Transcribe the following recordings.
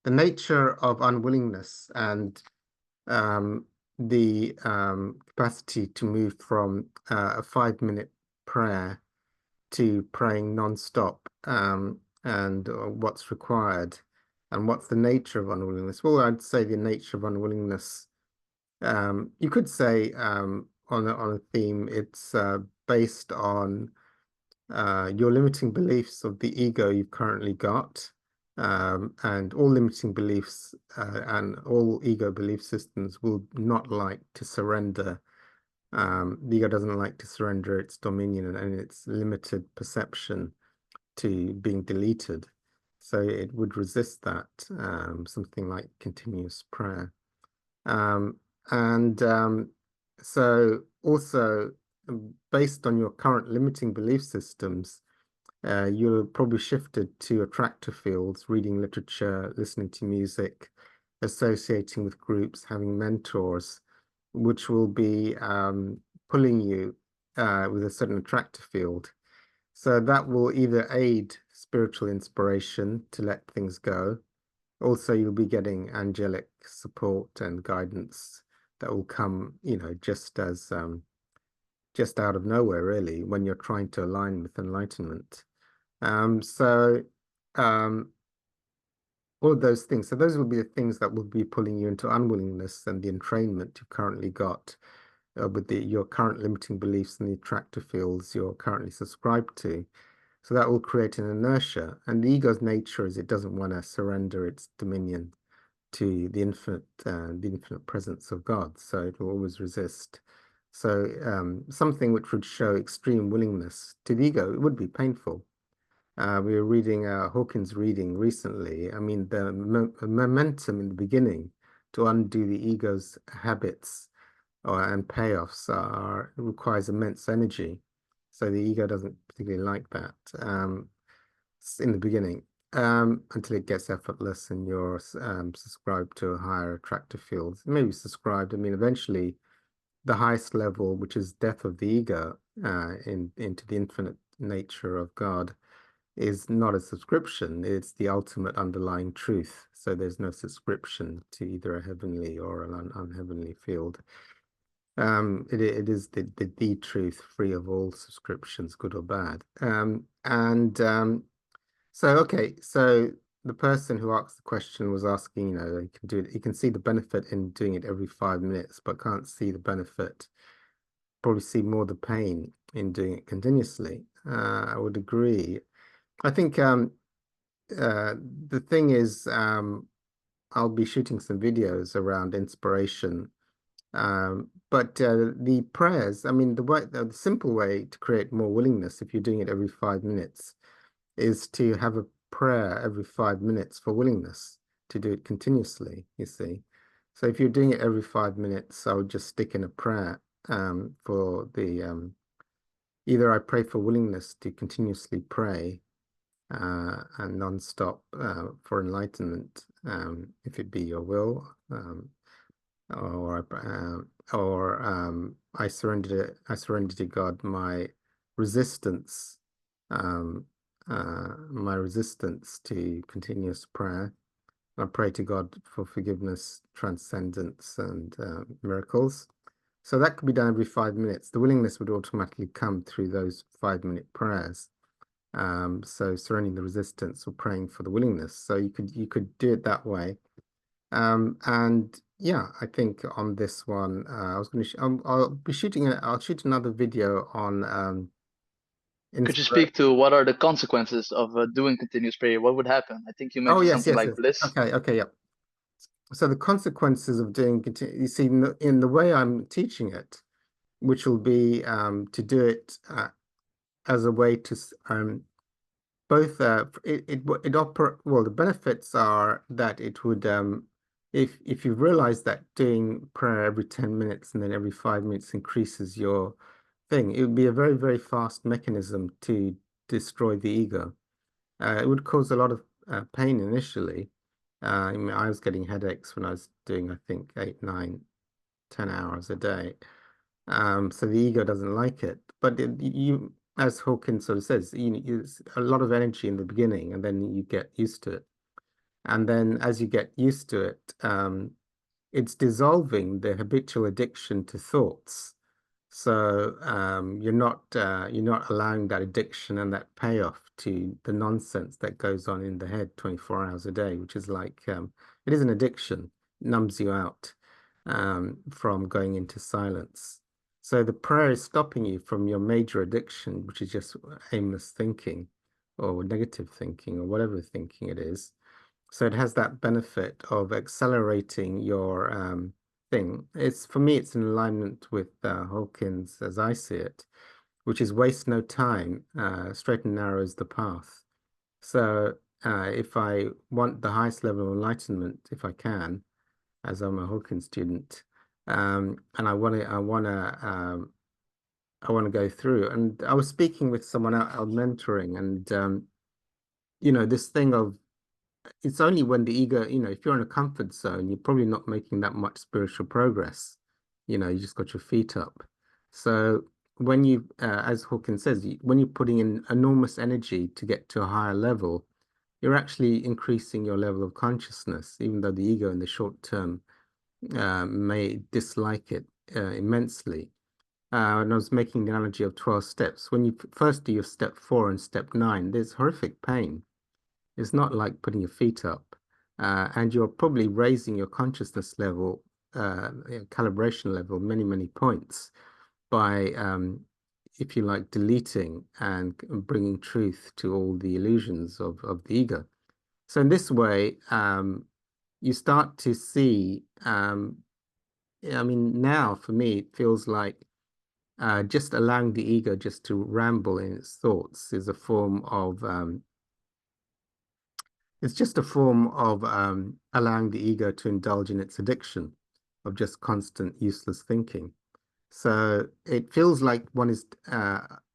the nature of unwillingness and um, the capacity to move from a 5-minute prayer to praying non-stop, and what's required and what's the nature of unwillingness. Well, I'd say the nature of unwillingness, you could say, on a theme, it's based on your limiting beliefs of the ego you've currently got, and all limiting beliefs and all ego belief systems will not like to surrender. The ego doesn't like to surrender its dominion and its limited perception to being deleted. So it would resist that, something like continuous prayer. And so also, based on your current limiting belief systems, you're probably shifted to attractor fields, reading literature, listening to music, associating with groups, having mentors, which will be pulling you with a certain attractor field. So that will either aid spiritual inspiration to let things go. Also, you'll be getting angelic support and guidance that will come, just as just out of nowhere, really, when you're trying to align with enlightenment. So all of those things. So those will be the things that will be pulling you into unwillingness and the entrainment you've currently got with your current limiting beliefs and the attractor fields you're currently subscribed to. So that will create an inertia. And the ego's nature is it doesn't want to surrender its dominion to the infinite presence of God. So it will always resist. So something which would show extreme willingness to the ego, it would be painful. We were reading Hawkins' reading recently. I mean, the momentum in the beginning to undo the ego's habits and payoffs requires immense energy. So the ego doesn't particularly like that in the beginning, until it gets effortless and you're subscribed to a higher attractive field. Maybe subscribed. I mean, eventually, the highest level, which is death of the ego into the infinite nature of God, is not a subscription. It's the ultimate underlying truth. So there's no subscription to either a heavenly or an unheavenly field. It is the truth, free of all subscriptions, good or bad. So the person who asked the question was asking, you can do it, you can see the benefit in doing it every 5 minutes, but can't see the benefit, probably see more the pain in doing it continuously. I would agree. I think the thing is, I'll be shooting some videos around inspiration. But the prayers, I mean, the simple way to create more willingness, if you're doing it every 5 minutes, is to have a prayer every 5 minutes for willingness, to do it continuously, you see. So if you're doing it every 5 minutes, I would just stick in a prayer for the either I pray for willingness to continuously pray and non-stop for enlightenment, if it be your will, or I surrender to God my resistance, to continuous prayer. I pray to God for forgiveness, transcendence, and miracles. So that could be done every 5 minutes. The willingness would automatically come through those 5-minute prayers. So surrendering the resistance or praying for the willingness. So you could do it that way. And yeah, I think on this one, I was going to I'll shoot another video on Could you speak to what are the consequences of doing continuous prayer? What would happen? I think you Oh, mentioned yes, something yes, like yes. bliss. Okay, yeah. So the consequences of doing, you see, in the way I'm teaching it, which will be to do it as a way to both well, the benefits are that it would if you realize that doing prayer every 10 minutes and then every 5 minutes increases your thing, it would be a very, very fast mechanism to destroy the ego. It would cause a lot of pain initially. I mean, I was getting headaches when I was doing, I think, 8, 9, 10 hours a day. So the ego doesn't like it. But as Hawkins sort of says, it's a lot of energy in the beginning, and then you get used to it. And then as you get used to it, it's dissolving the habitual addiction to thoughts. So you're not allowing that addiction and that payoff to the nonsense that goes on in the head 24 hours a day, which is like it is an addiction, numbs you out from going into silence. So the prayer is stopping you from your major addiction, which is just aimless thinking or negative thinking or whatever thinking it is. So it has that benefit of accelerating your thing. It's for me, it's in alignment with Hawkins as I see it, which is waste no time, straight and narrow is the path. So if I want the highest level of enlightenment, if I can, as I'm a Hawkins student, and I want to go through. And I was speaking with someone out mentoring, and this thing of it's only when the ego, if you're in a comfort zone, you're probably not making that much spiritual progress. You just got your feet up. So when you, as Hawkins says, when you're putting in enormous energy to get to a higher level, you're actually increasing your level of consciousness, even though the ego in the short term may dislike it immensely. And I was making the analogy of 12 steps. When you first do your step 4 and step 9, there's horrific pain. It's not like putting your feet up, and you're probably raising your consciousness level, calibration level, many, many points by, if you like, deleting and bringing truth to all the illusions of the ego. So in this way, you start to see, I mean, now for me, it feels like just allowing the ego just to ramble in its thoughts is a form of it's just a form of allowing the ego to indulge in its addiction of just constant useless thinking. So it feels like one is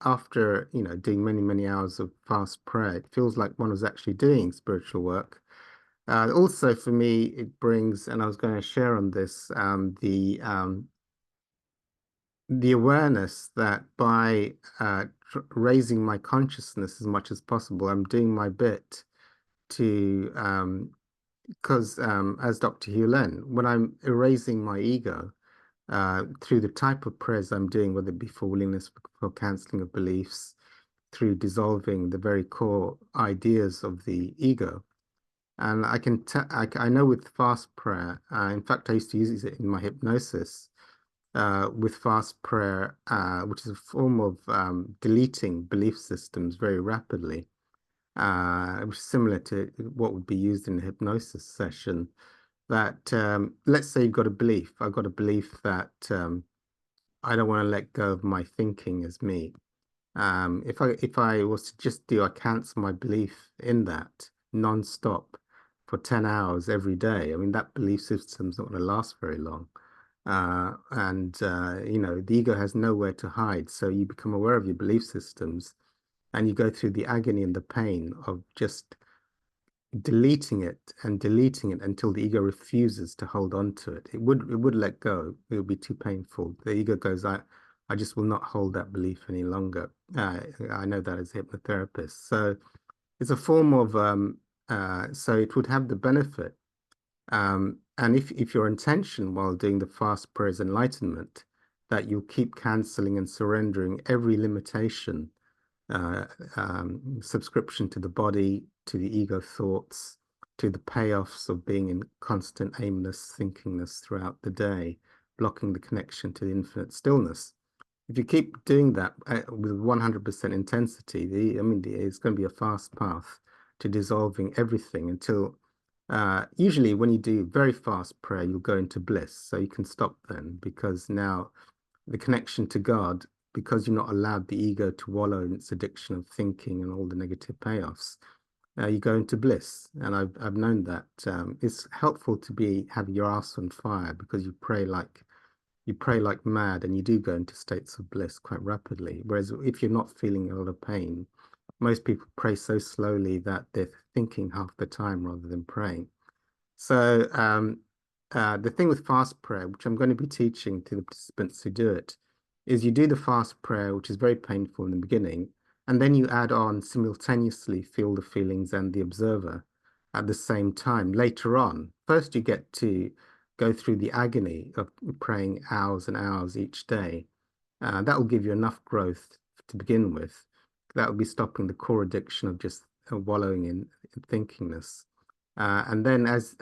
after doing many many hours of fast prayer, it feels like one was actually doing spiritual work. Also for me, it brings, and I was going to share on this, the awareness that by raising my consciousness as much as possible, I'm doing my bit to because as Dr. Hugh Len, when I'm erasing my ego through the type of prayers I'm doing, whether it be for willingness, for cancelling of beliefs, through dissolving the very core ideas of the ego. And I know with fast prayer, in fact, I used to use it in my hypnosis with fast prayer, which is a form of deleting belief systems very rapidly, which is similar to what would be used in a hypnosis session. That let's say you've got a belief. I've got a belief that I don't want to let go of my thinking as me. If I was to just I cancel my belief in that non-stop for 10 hours every day. I mean, that belief system's not going to last very long. The ego has nowhere to hide. So you become aware of your belief systems and you go through the agony and the pain of just deleting it and deleting it until the ego refuses to hold on to it. It would let go. It would be too painful. The ego goes, I just will not hold that belief any longer. I know that as a hypnotherapist. So it's a form of so it would have the benefit. And if your intention while doing the fast prayer is enlightenment, that you'll keep canceling and surrendering every limitation, subscription to the body, to the ego thoughts, to the payoffs of being in constant aimless thinkingness throughout the day, blocking the connection to the infinite stillness. If you keep doing that with 100% intensity, it's going to be a fast path to dissolving everything until usually when you do very fast prayer, you'll go into bliss. So you can stop then because now the connection to God, because you're not allowed the ego to wallow in its addiction of thinking and all the negative payoffs, you go into bliss. And I've known that it's helpful to have your ass on fire because you pray like mad and you do go into states of bliss quite rapidly. Whereas if you're not feeling a lot of pain, most people pray so slowly that they're thinking half the time rather than praying. So the thing with fast prayer, which I'm going to be teaching to the participants who do it, is you do the fast prayer, which is very painful in the beginning, and then you add on simultaneously feel the feelings and the observer. at the same time later on. First, you get to go through the agony of praying hours and hours each day. That will give you enough growth to begin with. That will be stopping the core addiction of just wallowing in thinkingness. And then, as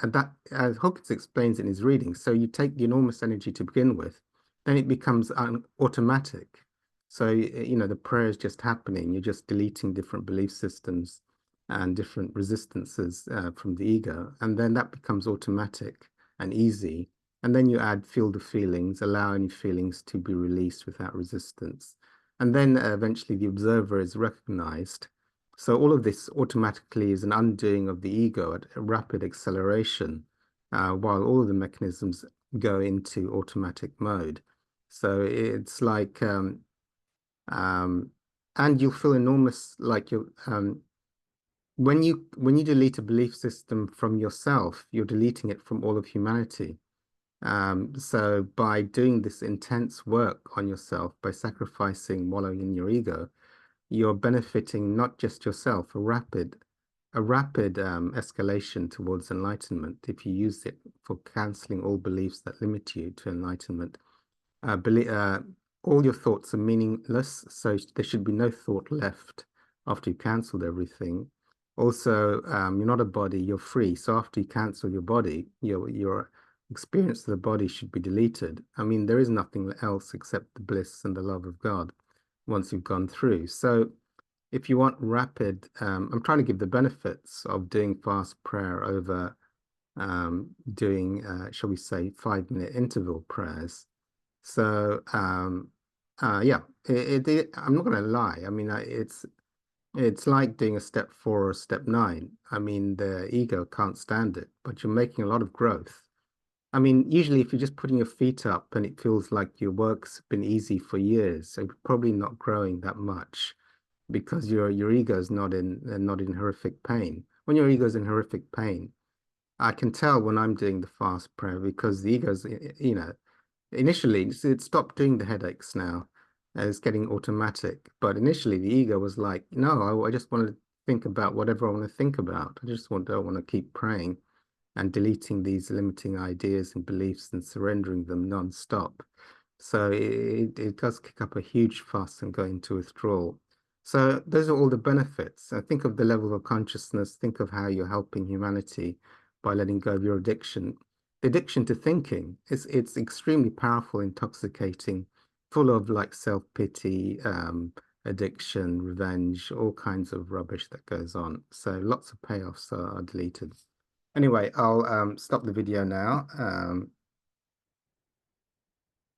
Hawkins explains in his reading, so you take the enormous energy to begin with, then it becomes automatic. So, you know, the prayer is just happening. You're just deleting different belief systems and different resistances from the ego. And then that becomes automatic and easy. And then you add feel the feelings, allow any feelings to be released without resistance. And then eventually the observer is recognized. So all of this automatically is an undoing of the ego at a rapid acceleration, while all of the mechanisms go into automatic mode. So it's like, and you'll feel enormous, like you're, when you delete a belief system from yourself, you're deleting it from all of humanity. So by doing this intense work on yourself, by sacrificing wallowing in your ego, you're benefiting not just yourself, a rapid escalation towards enlightenment if you use it for canceling all beliefs that limit you to enlightenment. All your thoughts are meaningless, so there should be no thought left after you cancelled everything. Also, you're not a body, you're free. So after you cancel your body, your experience of the body should be deleted. I mean, there is nothing else except the bliss and the love of God once you've gone through. So if you want rapid, I'm trying to give the benefits of doing fast prayer over doing, shall we say, 5-minute interval prayers. So yeah, I'm not going to lie. I mean, it's like doing a step 4 or step 9. I mean, the ego can't stand it, but you're making a lot of growth. I mean, usually if you're just putting your feet up and it feels like your work's been easy for years, so you're probably not growing that much because your ego is not in horrific pain. When your ego is in horrific pain, I can tell when I'm doing the fast prayer because the ego's, you know, initially it stopped doing the headaches now. It's getting automatic. But initially the ego was like, no, I just want to think about whatever I want to think about. I want to keep praying and deleting these limiting ideas and beliefs and surrendering them non-stop. So it does kick up a huge fuss and go into withdrawal. So those are all the benefits. Think of the level of consciousness, think of how you're helping humanity by letting go of your addiction. The addiction to thinking, it's extremely powerful, intoxicating, full of like self-pity, addiction, revenge, all kinds of rubbish that goes on. So lots of payoffs are deleted. Anyway, I'll stop the video now.